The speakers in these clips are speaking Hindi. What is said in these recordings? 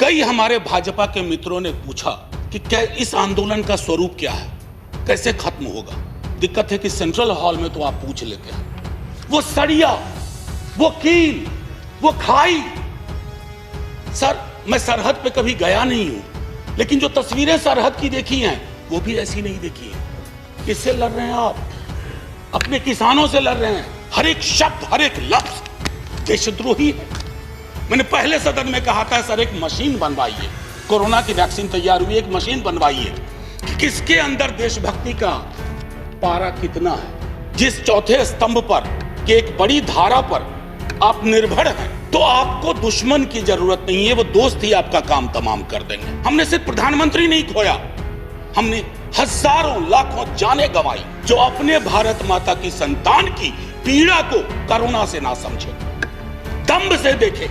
कई हमारे भाजपा के मित्रों ने पूछा कि क्या इस आंदोलन का स्वरूप क्या है, कैसे खत्म होगा। दिक्कत है कि सेंट्रल हॉल में तो आप पूछ लेते हैं, वो सड़िया, वो कील, वो खाई। सर, मैं सरहद पे कभी गया नहीं हूं, लेकिन जो तस्वीरें सरहद की देखी हैं वो भी ऐसी नहीं देखी है। किससे लड़ रहे हैं आप? अपने किसानों से लड़ रहे हैं। हर एक शब्द, हर एक लफ्ज देशद्रोही है। मैंने पहले सदन में कहा था, सर एक मशीन बनवाइए, कोरोना की वैक्सीन तैयार हुई, एक मशीन बनवाइए कि किसके अंदर देशभक्ति का पारा कितना है। जिस चौथे स्तंभ पर कि एक बड़ी धारा पर आप निर्भर हैं, तो आपको दुश्मन की जरूरत नहीं है, वो दोस्त ही आपका काम तमाम कर देंगे। हमने सिर्फ प्रधानमंत्री नहीं खोया, हमने हजारों लाखों जानें गंवाई जो अपने भारत माता की संतान की पीड़ा को करुणा से ना समझे, दम्भ से देखे,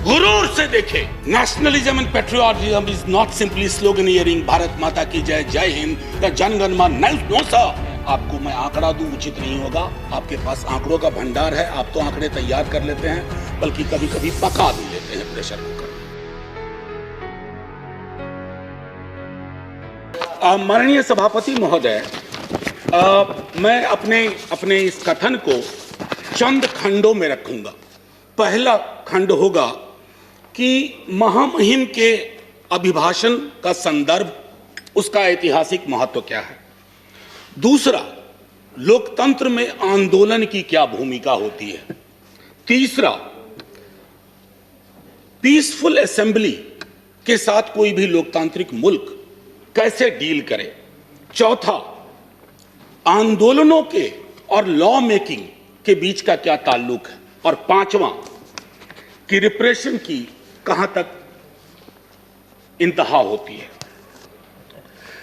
गुरूर से देखे। Nationalism and patriotism is not simply sloganeering Bharat Mata की जय, जय हिंद या जनगण मन। नो सर, आपको मैं आंकड़ा दूं उचित नहीं होगा। आपके पास आंकड़ों का भंडार है, आप तो आंकड़े तैयार कर लेते हैं, बल्कि कभी कभी पका भी लेते हैं प्रेशर कुकर। माननीय सभापति महोदय, मैं अपने इस कथन को चंद खंडों में रखूंगा। पहला खंड होगा कि महामहिम के अभिभाषण का संदर्भ, उसका ऐतिहासिक महत्व क्या है। दूसरा, लोकतंत्र में आंदोलन की क्या भूमिका होती है। तीसरा, पीसफुल असेंबली के साथ कोई भी लोकतांत्रिक मुल्क कैसे डील करे। चौथा, आंदोलनों के और लॉ मेकिंग के बीच का क्या ताल्लुक है। और पांचवां, कि रिप्रेशन की कहां तक इंतहा होती है।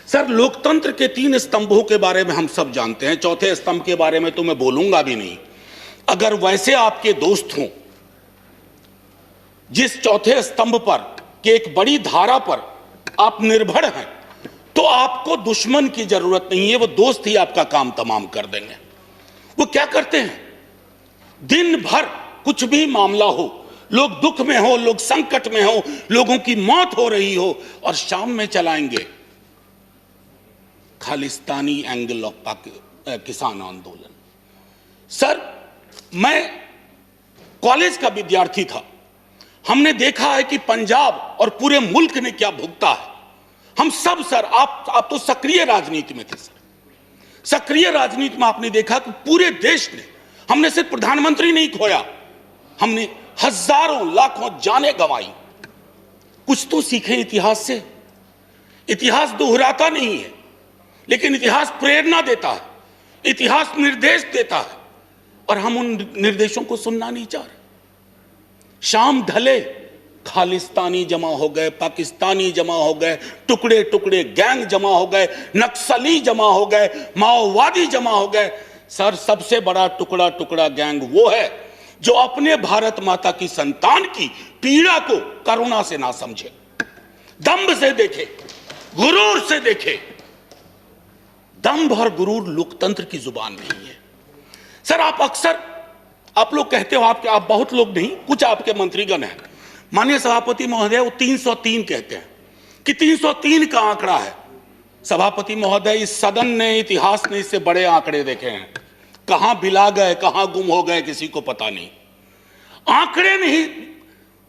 सर, लोकतंत्र के 3 स्तंभों के बारे में हम सब जानते हैं, चौथे स्तंभ के बारे में तो मैं बोलूंगा भी नहीं। अगर वैसे आपके दोस्त हों जिस चौथे स्तंभ पर कि एक बड़ी धारा पर आप निर्भर हैं, तो आपको दुश्मन की जरूरत नहीं है, वो दोस्त ही आपका काम तमाम कर देंगे। वो क्या करते हैं, दिन भर कुछ भी मामला हो, लोग दुख में हो, लोग संकट में हो, लोगों की मौत हो रही हो, और शाम में चलाएंगे खालिस्तानी एंगल ऑफ किसान आंदोलन। सर, मैं कॉलेज का विद्यार्थी था, हमने देखा है कि पंजाब और पूरे मुल्क ने क्या भुगता है। हम सब, सर, आप तो सक्रिय राजनीति में थे सर। सक्रिय राजनीति में आपने देखा कि पूरे देश ने, हमने सिर्फ प्रधानमंत्री नहीं खोया, हमने हजारों लाखों जानें गंवाई। कुछ तो सीखें इतिहास से। इतिहास दोहराता नहीं है, लेकिन इतिहास प्रेरणा देता है, इतिहास निर्देश देता है, और हम उन निर्देशों को सुनना नहीं चाह रहे। शाम ढले, खालिस्तानी जमा हो गए, पाकिस्तानी जमा हो गए, टुकड़े टुकड़े गैंग जमा हो गए, नक्सली जमा हो गए, माओवादी जमा हो गए। सर, सबसे बड़ा टुकड़ा टुकड़ा गैंग वो है जो अपने भारत माता की संतान की पीड़ा को करुणा से ना समझे, दंभ से देखे, गुरूर से देखे। दंभ और गुरूर लोकतंत्र की जुबान नहीं है। सर, आप लोग कहते हो, आप बहुत लोग नहीं, कुछ आपके मंत्रीगण हैं, माननीय सभापति महोदय, वो 303 कहते हैं कि 303 का आंकड़ा है। सभापति महोदय, इस सदन ने, इतिहास ने इससे बड़े आंकड़े देखे हैं। कहां बिला गए, कहां गुम हो गए, किसी को पता नहीं। आंकड़े नहीं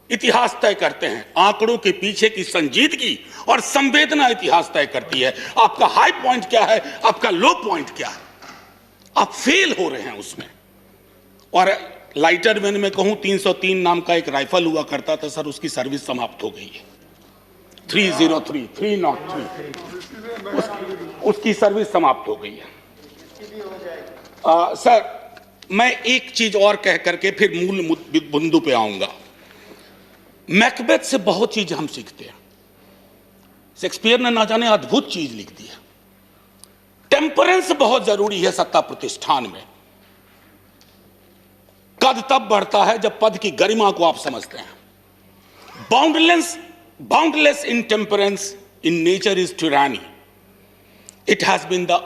इतिहास तय करते हैं, आंकड़ों के पीछे की संजीदगी और संवेदना इतिहास तय करती है। आपका हाई पॉइंट क्या है, आपका लो पॉइंट क्या है, आप फेल हो रहे हैं उसमें। और लाइटर वेन में कहूं, 303 नाम का एक राइफल हुआ करता था सर, उसकी सर्विस समाप्त हो गई है। 303 उसकी सर्विस समाप्त हो गई है। सर, मैं एक चीज और कह करके फिर मूल बिंदु पे आऊंगा। मैकबेथ से बहुत चीज हम सीखते हैं। शेक्सपियर ने ना जाने अद्भुत चीज लिख दी है। टेम्परेंस बहुत जरूरी है सत्ता प्रतिष्ठान में। कद तब बढ़ता है जब पद की गरिमा को आप समझते हैं। Boundless intemperance in nature is tyranny. It has been the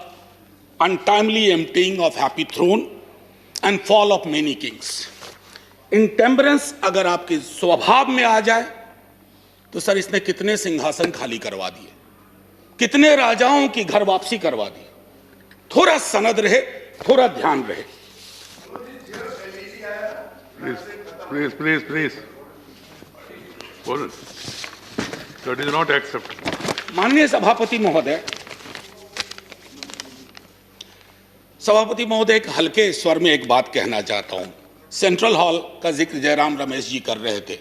untimely emptying of happy throne and fall of many kings. Intemperance अगर आपके स्वभाव में आ जाए तो सर इसने कितने सिंहासन खाली करवा दिए, कितने राजाओं की घर वापसी करवा दी। थोड़ा सनद रहे, थोड़ा ध्यान रहे। Please that is not accept. माननीय सभापति महोदय, एक हल्के स्वर में एक बात कहना चाहता हूं। सेंट्रल हॉल का जिक्र जयराम रमेश जी कर रहे थे।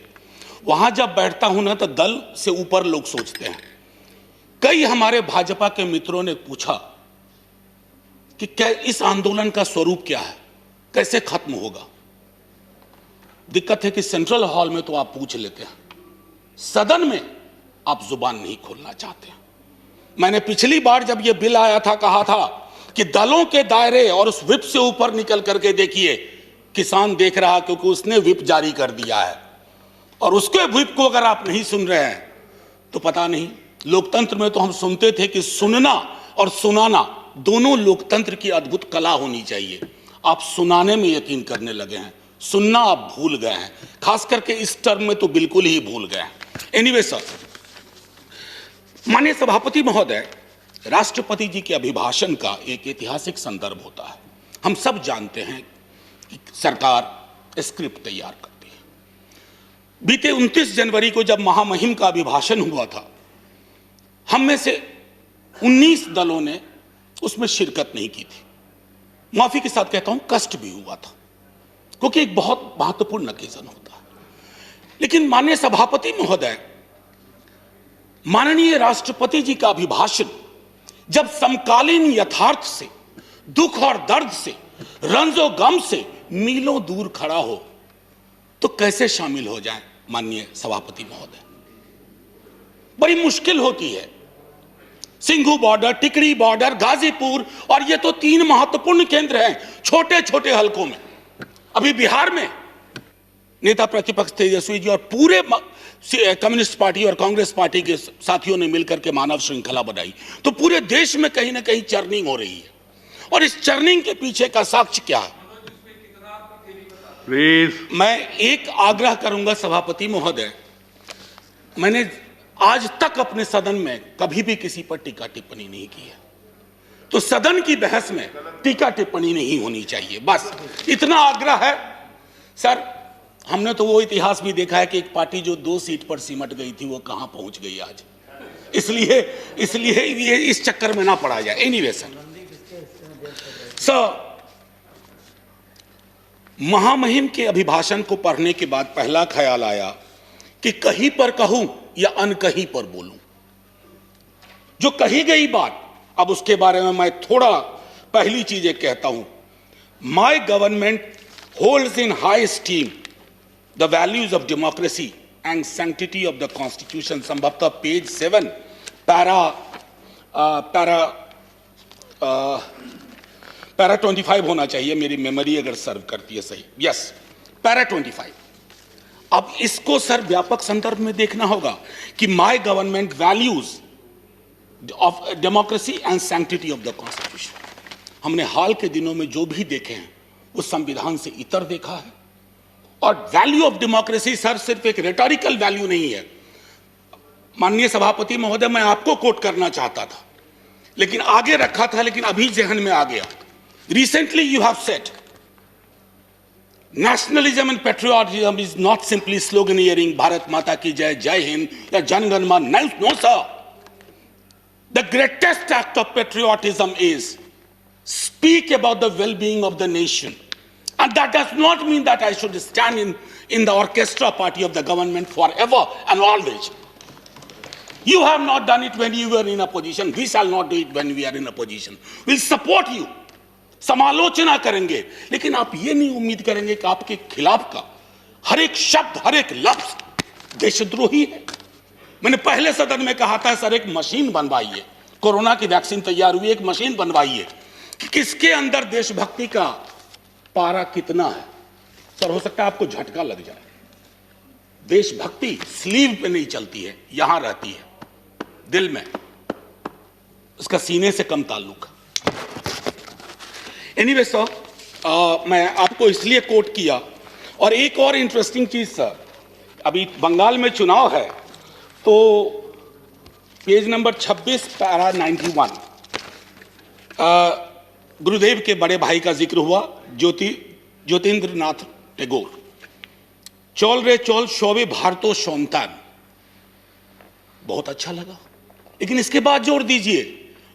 वहां जब बैठता हूं ना तो दल से ऊपर लोग सोचते हैं। कई हमारे भाजपा के मित्रों ने पूछा कि क्या इस आंदोलन का स्वरूप क्या है, कैसे खत्म होगा। दिक्कत है कि सेंट्रल हॉल में तो आप पूछ लेते हैं, सदन में आप जुबान नहीं खोलना चाहते हैं। मैंने पिछली बार जब यह बिल आया था कहा था कि दलों के दायरे और उस विप से ऊपर निकल करके देखिए, किसान देख रहा क्योंकि उसने विप जारी कर दिया है, और उसके विप को अगर आप नहीं सुन रहे हैं तो पता नहीं। लोकतंत्र में तो हम सुनते थे कि सुनना और सुनाना दोनों लोकतंत्र की अद्भुत कला होनी चाहिए। आप सुनाने में यकीन करने लगे हैं, सुनना आप भूल गए हैं, खास करके इस टर्म में तो बिल्कुल ही भूल गए हैं। एनीवे सर, माननीय सभापति महोदय, राष्ट्रपति जी के अभिभाषण का एक ऐतिहासिक संदर्भ होता है। हम सब जानते हैं कि सरकार स्क्रिप्ट तैयार करती है। बीते 29 जनवरी को जब महामहिम का अभिभाषण हुआ था, हम में से 19 दलों ने उसमें शिरकत नहीं की थी। माफी के साथ कहता हूं, कष्ट भी हुआ था, क्योंकि एक बहुत महत्वपूर्ण ओकेजन होता है। लेकिन माननीय सभापति महोदय, माननीय राष्ट्रपति जी का अभिभाषण जब समकालीन यथार्थ से, दुख और दर्द से, रंजो गम से मीलों दूर खड़ा हो, तो कैसे शामिल हो जाए। माननीय सभापति महोदय, बड़ी मुश्किल होती है। सिंघू बॉर्डर, टिकरी बॉर्डर, गाजीपुर, और ये तो 3 महत्वपूर्ण केंद्र हैं छोटे छोटे हलकों में। अभी बिहार में नेता प्रतिपक्ष तेजस्वी जी और पूरे कम्युनिस्ट पार्टी और कांग्रेस पार्टी के साथियों ने मिलकर के मानव श्रृंखला बनाई, तो पूरे देश में कहीं ना कहीं चर्निंग हो रही है। और इस चर्निंग के पीछे का साक्ष्य क्या है? प्लीज, मैं एक आग्रह करूंगा सभापति महोदय, मैंने आज तक अपने सदन में कभी भी किसी पर टीका टिप्पणी नहीं की है, तो सदन की बहस में टीका टिप्पणी नहीं होनी चाहिए, बस इतना आग्रह है। सर, हमने तो वो इतिहास भी देखा है कि एक पार्टी जो 2 सीट पर सिमट गई थी वो कहां पहुंच गई आज। इसलिए ये इस चक्कर में ना पड़ा जाए। एनीवे सर, महामहिम के अभिभाषण को पढ़ने के बाद पहला ख्याल आया कि कहीं पर कहूं या अनकहीं पर बोलूं। जो कही गई बात, अब उसके बारे में मैं थोड़ा पहली चीजें कहता हूं। My government holds in high steam the values of democracy and sanctity of the constitution. संभवतः पेज 7 पैरा 25 होना चाहिए, मेरी मेमोरी अगर सर्व करती है सही। Yes, para 25। अब इसको सर व्यापक संदर्भ में देखना होगा कि my government values of democracy and sanctity of the constitution. हमने हाल के दिनों में जो भी देखे हैं वो संविधान से इतर देखा है। और वैल्यू ऑफ डेमोक्रेसी सर सिर्फ एक रेटोरिकल वैल्यू नहीं है। माननीय सभापति महोदय, मैं आपको कोट करना चाहता था लेकिन आगे रखा था, लेकिन अभी जहन में आ गया। Recently you have said nationalism and patriotism is not simply sloganeering Bharat Mata ki jai, Jai Hind या Jan Gan Man. No sir, the greatest act of patriotism is speak about the well-being of the nation, and that does not mean that I should stand in the orchestra party of the government forever and always. You have not done it when you were in opposition. We shall not do it when we are in opposition. We'll support you, समालोचना करेंगे, लेकिन आप ये नहीं उम्मीद करेंगे कि आपके खिलाफ का हर एक शब्द, हर एक लफ्ज देशद्रोही है। मैंने पहले सदन में कहा था, सर एक मशीन बनवाइए, कोरोना की वैक्सीन तैयार हुई, एक मशीन बनवाइए कि किसके अंदर देशभक्ति का पारा कितना है। सर, हो सकता है आपको झटका लग जाए। देशभक्ति स्लीव पे नहीं चलती है, यहां रहती है, दिल में, उसका सीने से कम ताल्लुक है। एनीवे सर, मैं आपको इसलिए कोट किया। और एक और इंटरेस्टिंग चीज सर, अभी बंगाल में चुनाव है तो पेज नंबर 26 पैरा 91 गुरुदेव के बड़े भाई का जिक्र हुआ, ज्योतिन्द्रनाथ टैगोर। चौल रे चौल शोभे भारतो शोनतान, बहुत अच्छा लगा। लेकिन इसके बाद जोड़ दीजिए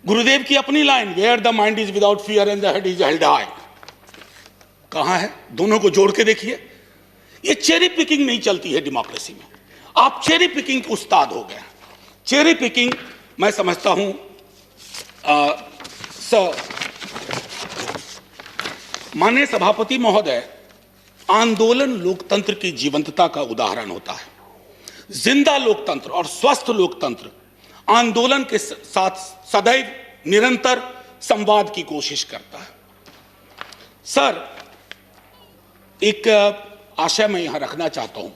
गुरुदेव की अपनी line, where the mind is without fear and the head is held high. कहां है? दोनों को जोड़ के देखिए। ये चेरी पिकिंग नहीं चलती है डेमोक्रेसी में। आप चेरी पिकिंग के उस्ताद हो गए। चेरी पिकिंग मैं समझता हूं माननीय सभापति महोदय, आंदोलन लोकतंत्र की जीवंतता का उदाहरण होता है। जिंदा लोकतंत्र और स्वस्थ लोकतंत्र आंदोलन के साथ सदैव निरंतर संवाद की कोशिश करता है। सर, एक आशय मैं यहां रखना चाहता हूं।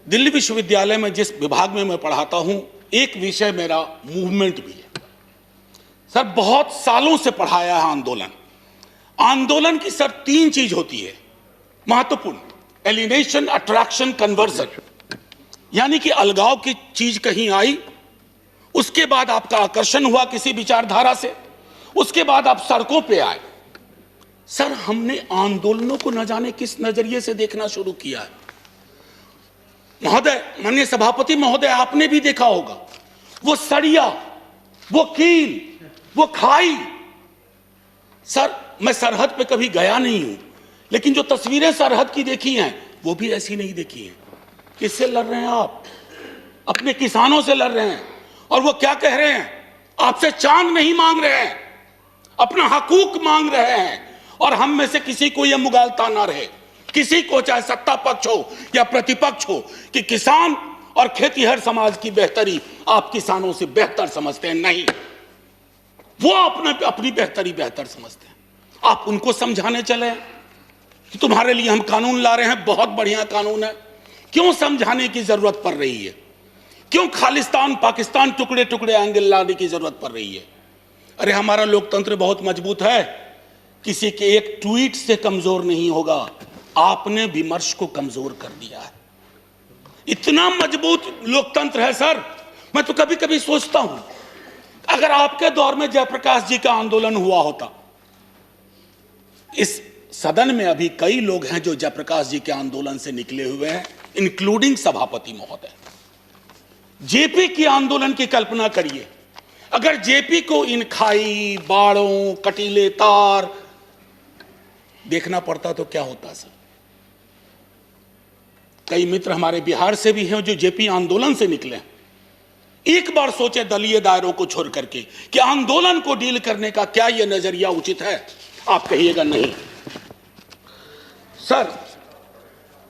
दिल्ली विश्वविद्यालय में जिस विभाग में मैं पढ़ाता हूं, एक विषय मेरा मूवमेंट भी है। सर, बहुत सालों से पढ़ाया है आंदोलन। आंदोलन की सर 3 चीज होती है महत्वपूर्ण: एलिनेशन, अट्रैक्शन, कन्वर्जन। यानी कि अलगाव की चीज कहीं आई, उसके बाद आपका आकर्षण हुआ किसी विचारधारा से, उसके बाद आप सड़कों पे आए। सर, हमने आंदोलनों को न जाने किस नजरिए से देखना शुरू किया है। महोदय, माननीय सभापति महोदय, आपने भी देखा होगा वो सड़िया, वो कील, वो खाई। सर, मैं सरहद पे कभी गया नहीं हूं, लेकिन जो तस्वीरें सरहद की देखी हैं वो भी ऐसी नहीं देखी हैं। किससे लड़ रहे हैं आप? अपने किसानों से लड़ रहे हैं। और वो क्या कह रहे हैं? आपसे चांद नहीं मांग रहे हैं, अपना हकूक मांग रहे हैं। और हम में से किसी को यह मुगालता ना रहे, किसी को, चाहे सत्ता पक्ष हो या प्रतिपक्ष हो, कि किसान और खेतीहर समाज की बेहतरी आप किसानों से बेहतर समझते हैं। नहीं, वो अपनी बेहतरी बेहतर समझते हैं। आप उनको समझाने चले कि तुम्हारे लिए हम कानून ला रहे हैं, बहुत बढ़िया कानून है। क्यों समझाने की जरूरत पड़ रही है? क्यों खालिस्तान पाकिस्तान टुकड़े टुकड़े एंगल लाने की जरूरत पड़ रही है? अरे, हमारा लोकतंत्र बहुत मजबूत है, किसी के एक ट्वीट से कमजोर नहीं होगा। आपने विमर्श को कमजोर कर दिया है। इतना मजबूत लोकतंत्र है सर। मैं तो कभी कभी सोचता हूं, अगर आपके दौर में जयप्रकाश जी का आंदोलन हुआ होता। इस सदन में अभी कई लोग हैं जो जयप्रकाश जी के आंदोलन से निकले हुए हैं, इंक्लूडिंग सभापति महोदय। जेपी की आंदोलन की कल्पना करिए, अगर जेपी को इन खाई, बाड़ों, कटीले तार देखना पड़ता तो क्या होता सर? कई मित्र हमारे बिहार से भी हैं जो जेपी आंदोलन से निकले हैं। एक बार सोचे दलीय दायरों को छोड़ करके कि आंदोलन को डील करने का क्या यह नजरिया उचित है? आप कहिएगा नहीं। सर,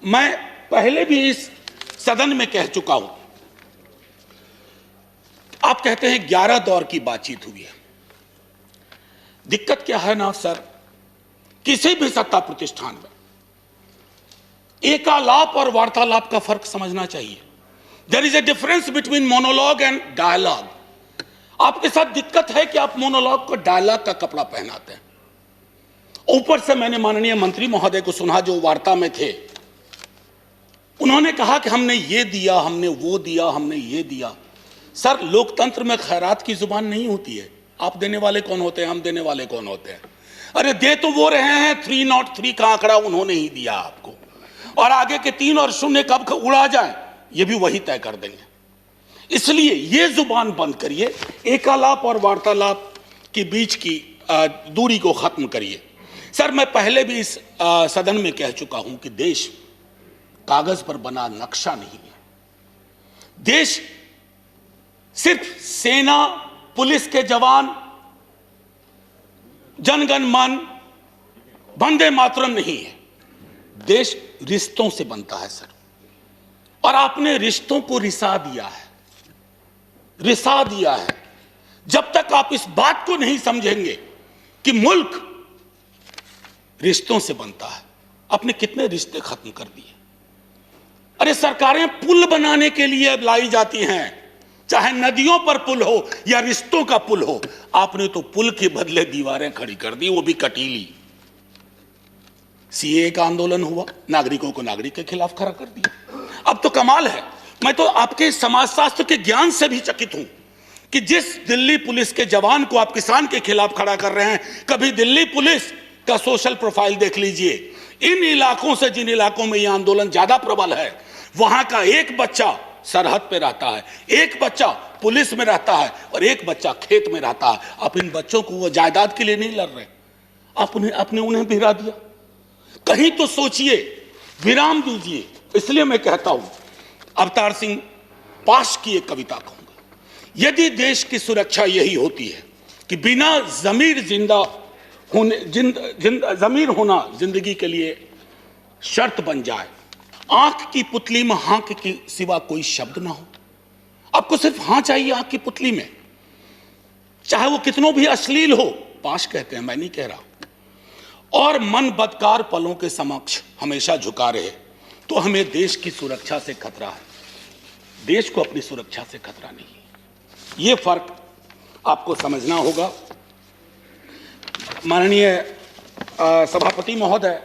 मैं पहले भी इस सदन में कह चुका हूं। आप कहते हैं 11 दौर की बातचीत हुई है। दिक्कत क्या है ना सर, किसी भी सत्ता प्रतिष्ठान में एकालाप और वार्तालाप का फर्क समझना चाहिए। There is a difference between monologue and dialogue. आपके साथ दिक्कत है कि आप मोनोलॉग को डायलॉग का कपड़ा पहनाते हैं। ऊपर से मैंने माननीय मंत्री महोदय को सुना जो वार्ता में थे, उन्होंने कहा कि हमने ये दिया, हमने वो दिया, हमने ये दिया। सर, लोकतंत्र में खैरात की जुबान नहीं होती है। आप देने वाले कौन होते हैं? हम देने वाले कौन होते हैं? अरे, दे तो वो रहे हैं, 303 का आंकड़ा उन्होंने ही दिया आपको, और आगे के 3 और 0 कब उड़ा जाए ये भी वही तय कर देंगे। इसलिए ये जुबान बंद करिए, एकालाप और वार्तालाप के बीच की दूरी को खत्म करिए। सर, मैं पहले भी इस सदन में कह चुका हूं कि देश कागज पर बना नक्शा नहीं है। देश सिर्फ सेना, पुलिस के जवान, जनगण मन, वंदे मातरम नहीं है। देश रिश्तों से बनता है सर, और आपने रिश्तों को रिसा दिया है, रिसा दिया है। जब तक आप इस बात को नहीं समझेंगे कि मुल्क रिश्तों से बनता है, आपने कितने रिश्ते खत्म कर दिए। अरे, सरकारें पुल बनाने के लिए लाई जाती हैं, चाहे नदियों पर पुल हो या रिश्तों का पुल हो। आपने तो पुल के बदले दीवारें खड़ी कर दी, वो भी कटीली। सीए का आंदोलन हुआ, नागरिकों को नागरिक के खिलाफ खड़ा कर दिया। अब तो कमाल है, मैं तो आपके समाजशास्त्र के ज्ञान से भी चकित हूं कि जिस दिल्ली पुलिस के जवान को आप किसान के खिलाफ खड़ा कर रहे हैं, कभी दिल्ली पुलिस का सोशल प्रोफाइल देख लीजिए। इन इलाकों से जिन इलाकों में यह आंदोलन ज्यादा प्रबल है, वहां का एक बच्चा सरहद पे रहता है, एक बच्चा पुलिस में रहता है और एक बच्चा खेत में रहता है। आप इन बच्चों को वो जायदाद के लिए नहीं लड़ रहे, आपने उन्हें भिड़ा दिया। कहीं तो सोचिए, विराम दीजिए। इसलिए मैं कहता हूं, अवतार सिंह पाश की एक कविता कहूंगा, यदि देश की सुरक्षा यही होती है कि बिना जमीर जमीर होना जिंदगी के लिए शर्त बन जाए, आंख की पुतली में हाँ के सिवा कोई शब्द ना हो। आपको सिर्फ हाँ चाहिए आंख की पुतली में, चाहे वो कितनों भी अश्लील हो, पाश कहते हैं, मैं नहीं कह रहा, और मन बदकार पलों के समक्ष हमेशा झुका रहे, तो हमें देश की सुरक्षा से खतरा है, देश को अपनी सुरक्षा से खतरा नहीं है। यह फर्क आपको समझना होगा। माननीय सभापति महोदय,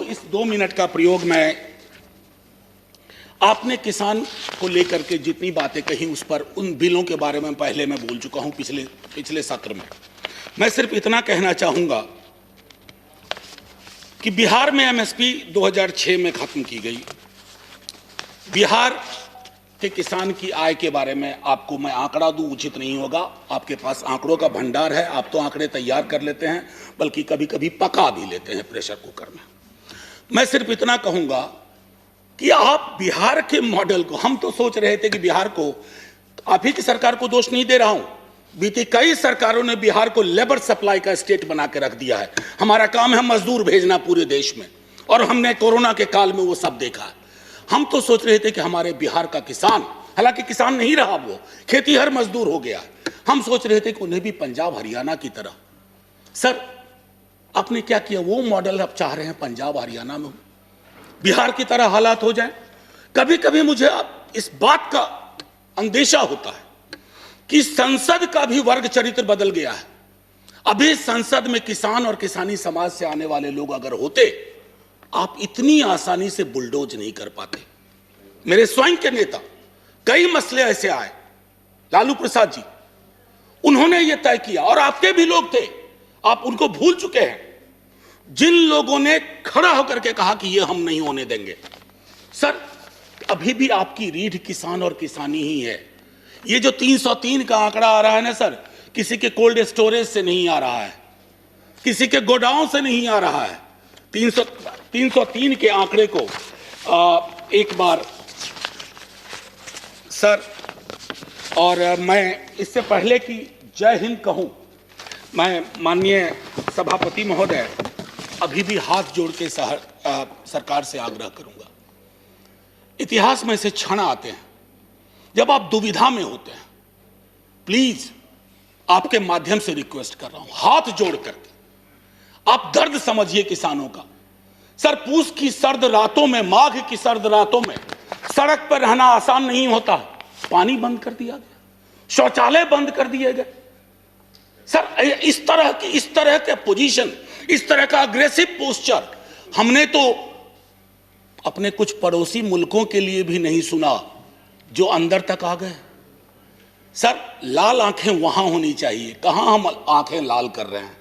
इस 2 मिनट का प्रयोग मैं, आपने किसान को लेकर के जितनी बातें कही उस पर, उन बिलों के बारे में पहले मैं बोल चुका हूं पिछले सत्र में। मैं सिर्फ इतना कहना चाहूंगा कि बिहार में एमएसपी 2006 में खत्म की गई। बिहार के किसान की आय के बारे में आपको मैं आंकड़ा दूं उचित नहीं होगा, आपके पास आंकड़ों का भंडार है, आप तो आंकड़े तैयार कर लेते हैं, बल्कि कभी कभी पका भी लेते हैं प्रेशर कुकर में। मैं सिर्फ इतना कहूंगा कि आप बिहार के मॉडल को, हम तो सोच रहे थे कि बिहार को, आप ही की सरकार को दोष नहीं दे रहा हूं, बीती कई सरकारों ने बिहार को लेबर सप्लाई का स्टेट बना के रख दिया है। हमारा काम है मजदूर भेजना पूरे देश में, और हमने कोरोना के काल में वो सब देखा है। हम तो सोच रहे थे कि हमारे बिहार का किसान, हालांकि किसान नहीं रहा, वो खेतीहर मजदूर हो गया। हम सोच रहे थे कि उन्हें भी पंजाब हरियाणा की तरह, सर आपने क्या किया, वो मॉडल आप चाह रहे हैं पंजाब हरियाणा में बिहार की तरह हालात हो जाए। कभी कभी मुझे इस बात का अंदेशा होता है कि संसद का भी वर्ग चरित्र बदल गया है। अभी संसद में किसान और किसानी समाज से आने वाले लोग अगर होते, आप इतनी आसानी से बुलडोज नहीं कर पाते। मेरे स्वयं के नेता, कई मसले ऐसे आए, लालू प्रसाद जी, उन्होंने यह तय किया, और आपके भी लोग थे, आप उनको भूल चुके हैं, जिन लोगों ने खड़ा होकर के कहा कि यह हम नहीं होने देंगे। सर अभी भी आपकी रीढ़ किसान और किसानी ही है। ये जो 303 का आंकड़ा आ रहा है ना सर, किसी के कोल्ड स्टोरेज से नहीं आ रहा है, किसी के गोडाउन से नहीं आ रहा है। 303 के आंकड़े को एक बार सर, और मैं इससे पहले कि जय हिंद कहूं, मैं माननीय सभापति महोदय अभी भी हाथ जोड़ के सरकार से आग्रह करूंगा। इतिहास में ऐसे क्षण आते हैं जब आप दुविधा में होते हैं। प्लीज आपके माध्यम से रिक्वेस्ट कर रहा हूं, हाथ जोड़ करके आप दर्द समझिए किसानों का। सर पूस की सर्द रातों में, माघ की सर्द रातों में सड़क पर रहना आसान नहीं होता। पानी बंद कर दिया गया, शौचालय बंद कर दिए गए। सर इस तरह के पोजीशन, इस तरह का अग्रेसिव पोस्चर हमने तो अपने कुछ पड़ोसी मुल्कों के लिए भी नहीं सुना, जो अंदर तक आ गए। सर लाल आंखें वहां होनी चाहिए, कहां हम आंखें लाल कर रहे हैं।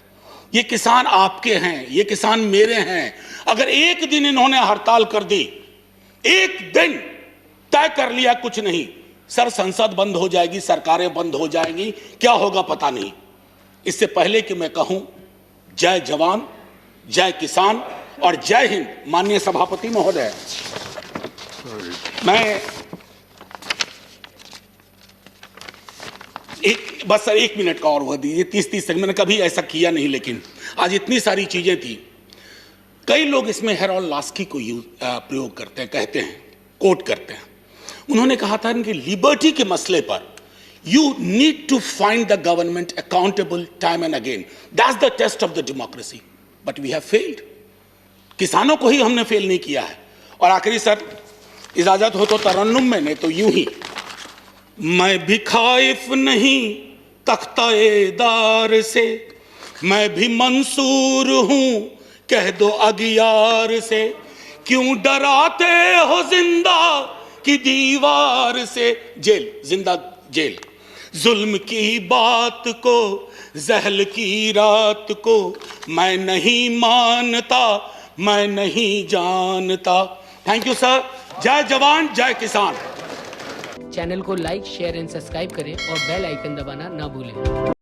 ये किसान आपके हैं, ये किसान मेरे हैं। अगर एक दिन इन्होंने हड़ताल कर दी, एक दिन तय कर लिया कुछ नहीं, सर संसद बंद हो जाएगी, सरकारें बंद हो जाएंगी, क्या होगा पता नहीं। इससे पहले कि मैं कहूं जय जवान, जय किसान और जय हिंद, माननीय सभापति महोदय, मैं बस सर 1 मिनट का और वह दीजिए, 30 सेकंड। मैंने कभी ऐसा किया नहीं, लेकिन आज इतनी सारी चीजें थी। कई लोग इसमें हेरोल्ड लास्की को प्रयोग करते हैं, कहते हैं, कोट करते हैं। उन्होंने कहा था कि लिबर्टी के मसले पर you need to find the government accountable time and again. That's the test of the democracy. But we have failed. किसानों को ही हमने फेल नहीं किया है। और आखिरी सर इजाजत हो तो तरन्नुम में, नहीं तो यूं ही, मैं भी खाइफ नहीं तख्ता-ए-दार से, मैं भी मंसूर हूं कह दो अगियार से, क्यों डराते हो जिंदा की दीवार से जेल, जिंदा जेल। जुल्म की बात को, जहल की रात को मैं नहीं मानता, मैं नहीं जानता। Thank you sir. जय जवान जय किसान। चैनल को लाइक, शेयर एंड सब्सक्राइब करें और बेल आइकन दबाना ना भूलें।